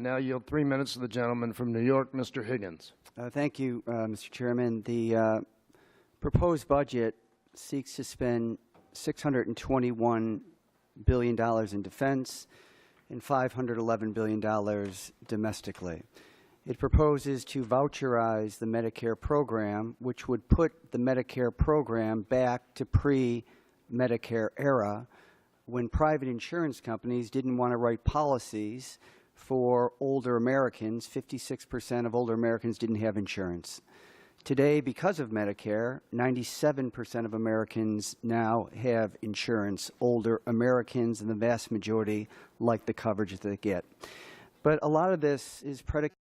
Now yield 3 minutes to the gentleman from New York, Mr. Higgins. Thank you, Mr. Chairman. The proposed budget seeks to spend $621 billion in defense and $511 billion domestically. It proposes to voucherize the Medicare program, which would put the Medicare program back to pre-Medicare era, when private insurance companies didn't want to write policies for older Americans. 56% of older Americans didn't have insurance. Today, because of Medicare, 97% of Americans now have insurance. Older Americans, and the vast majority like the coverage that they get. But a lot of this is predicated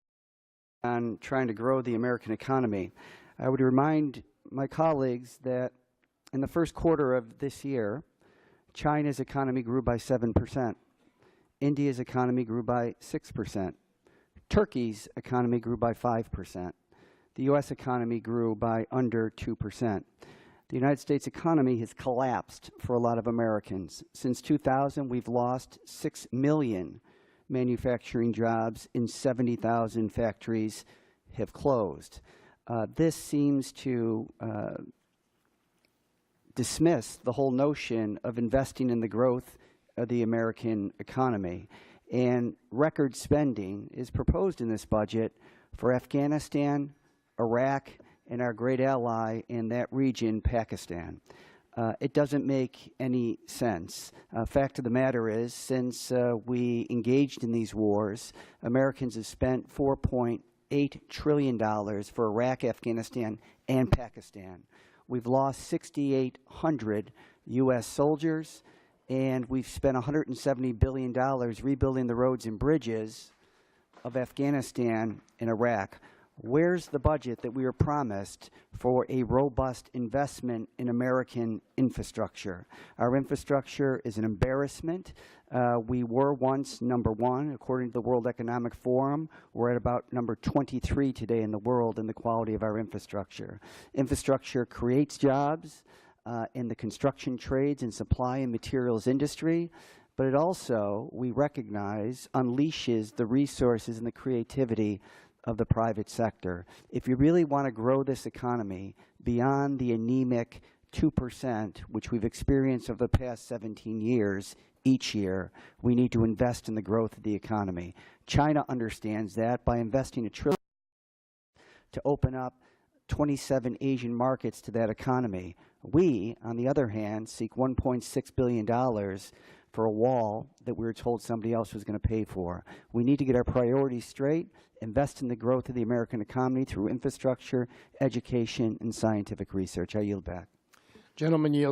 on trying to grow the American economy. I would remind my colleagues that in the first quarter of this year, China's economy grew by 7%. India's economy grew by 6%. Turkey's economy grew by 5%. The U.S. economy grew by under 2%. The United States economy has collapsed for a lot of Americans. Since 2000, we've lost 6 million manufacturing jobs, and 70,000 factories have closed. This seems to dismiss the whole notion of investing in the growth of the American economy. And record spending is proposed in this budget for Afghanistan, Iraq, and our great ally in that region, Pakistan. It doesn't make any sense. Fact of the matter is, since we engaged in these wars, Americans have spent $4.8 trillion for Iraq, Afghanistan, and Pakistan. We've lost 6,800 U.S. soldiers, and we've spent $170 billion rebuilding the roads and bridges of Afghanistan and Iraq. Where's the budget that we were promised for a robust investment in American infrastructure? Our infrastructure is an embarrassment. We were once number one, according to the World Economic Forum. We're at about number 23 today in the world in the quality of our infrastructure. Infrastructure creates jobs in the construction trades and supply and materials industry, but it also, we recognize, unleashes the resources and the creativity of the private sector. If you really want to grow this economy beyond the anemic 2%, which we've experienced over the past 17 years each year, we need to invest in the growth of the economy. China understands that by investing $1 trillion to open up 27 Asian markets to that economy. We, on the other hand, seek $1.6 billion for a wall that we were told somebody else was going to pay for. We need to get our priorities straight, invest in the growth of the American economy through infrastructure, education, and scientific research. I yield back. Gentleman yields.